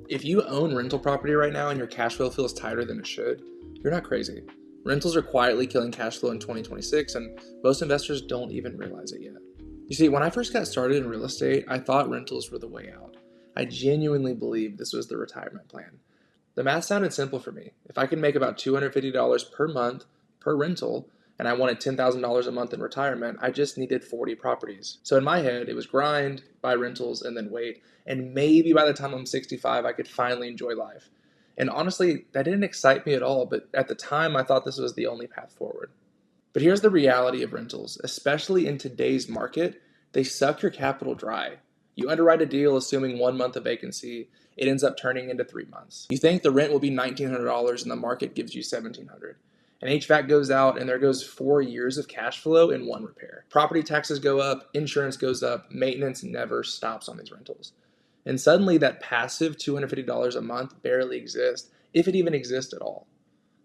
If you own rental property right now and your cash flow feels tighter than it should, you're not crazy. Rentals are quietly killing cash flow in 2026, and most investors don't even realize it yet. You see, when I first got started in real estate, I thought rentals were the way out. I genuinely believed this was the retirement plan. The math sounded simple for me. If I could make about $250 per month per rental, and I wanted $10,000 a month in retirement, I just needed 40 properties. So in my head, it was grind, buy rentals, and then wait. And maybe by the time I'm 65, I could finally enjoy life. And honestly, that didn't excite me at all, but at the time, I thought this was the only path forward. But here's the reality of rentals, especially in today's market, they suck your capital dry. You underwrite a deal assuming 1 month of vacancy, it ends up turning into 3 months. You think the rent will be $1,900 and the market gives you $1,700. And HVAC goes out and there goes 4 years of cash flow in one repair. Property taxes go up, insurance goes up, maintenance never stops on these rentals. And suddenly that passive $250 a month barely exists, if it even exists at all.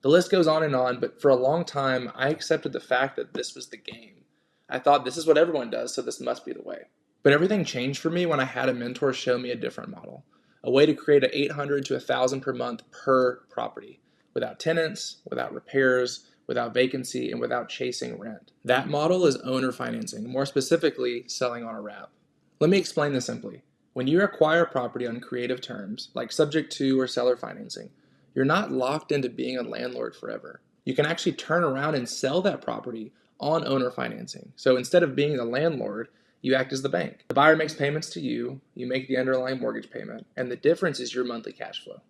The list goes on, but for a long time, I accepted the fact that this was the game. I thought this is what everyone does, so this must be the way. But everything changed for me when I had a mentor show me a different model, a way to create an $800 to $1,000 per month per property, without tenants, without repairs, without vacancy, and without chasing rent. That model is owner financing, more specifically, selling on a wrap. Let me explain this simply. When you acquire property on creative terms, like subject to or seller financing, you're not locked into being a landlord forever. You can actually turn around and sell that property on owner financing. So instead of being the landlord, you act as the bank. The buyer makes payments to you, you make the underlying mortgage payment, and the difference is your monthly cash flow.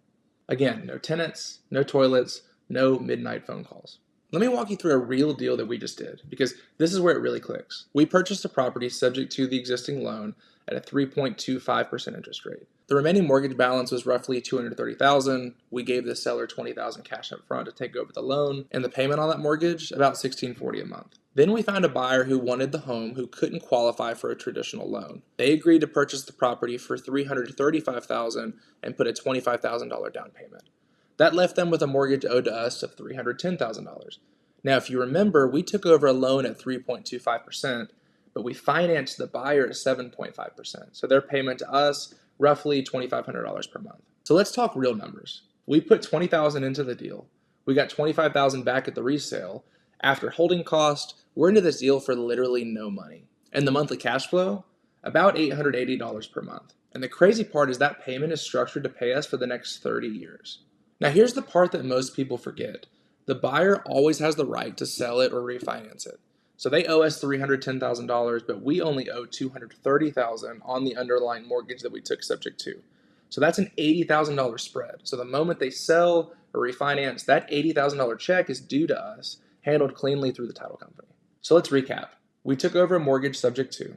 Again, no tenants, no toilets, no midnight phone calls. Let me walk you through a real deal that we just did, because this is where it really clicks. We purchased a property subject to the existing loan at a 3.25% interest rate. The remaining mortgage balance was roughly $230,000. We gave the seller $20,000 cash up front to take over the loan, and the payment on that mortgage, about $1,640 a month. Then we found a buyer who wanted the home who couldn't qualify for a traditional loan. They agreed to purchase the property for $335,000 and put a $25,000 down payment. That left them with a mortgage owed to us of $310,000. Now, if you remember, we took over a loan at 3.25%, but we financed the buyer at 7.5%. So their payment to us, roughly $2,500 per month. So let's talk real numbers. We put $20,000 into the deal. We got $25,000 back at the resale. After holding cost, we're into this deal for literally no money. And the monthly cash flow, about $880 per month. And the crazy part is that payment is structured to pay us for the next 30 years. Now here's the part that most people forget. The buyer always has the right to sell it or refinance it. So they owe us $310,000, but we only owe $230,000 on the underlying mortgage that we took subject to. So that's an $80,000 spread. So the moment they sell or refinance, that $80,000 check is due to us, handled cleanly through the title company. So let's recap. We took over a mortgage subject to.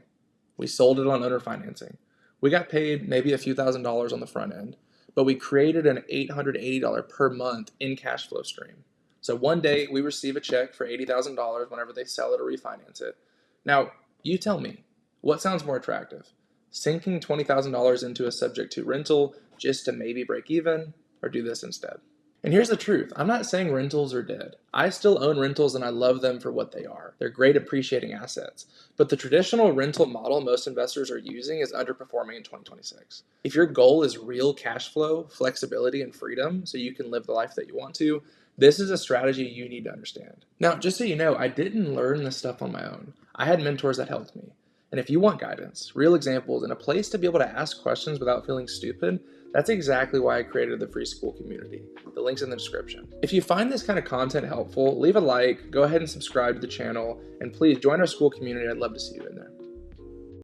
We sold it on owner financing. We got paid maybe a few $1,000s on the front end, but we created an $880 per month in cash flow stream. So one day we receive a check for $80,000 whenever they sell it or refinance it. Now, you tell me, what sounds more attractive? Sinking $20,000 into a subject to rental just to maybe break even, or do this instead? And here's the truth. I'm not saying rentals are dead. I still own rentals and I love them for what they are. They're great appreciating assets. But the traditional rental model most investors are using is underperforming in 2026. If your goal is real cash flow, flexibility, and freedom so you can live the life that you want to, this is a strategy you need to understand. Now, just so you know, I didn't learn this stuff on my own. I had mentors that helped me. And if you want guidance, real examples, and a place to be able to ask questions without feeling stupid, that's exactly why I created the free Skool community. The link's in the description. If you find this kind of content helpful, leave a like, go ahead and subscribe to the channel, and please join our Skool community. I'd love to see you in there.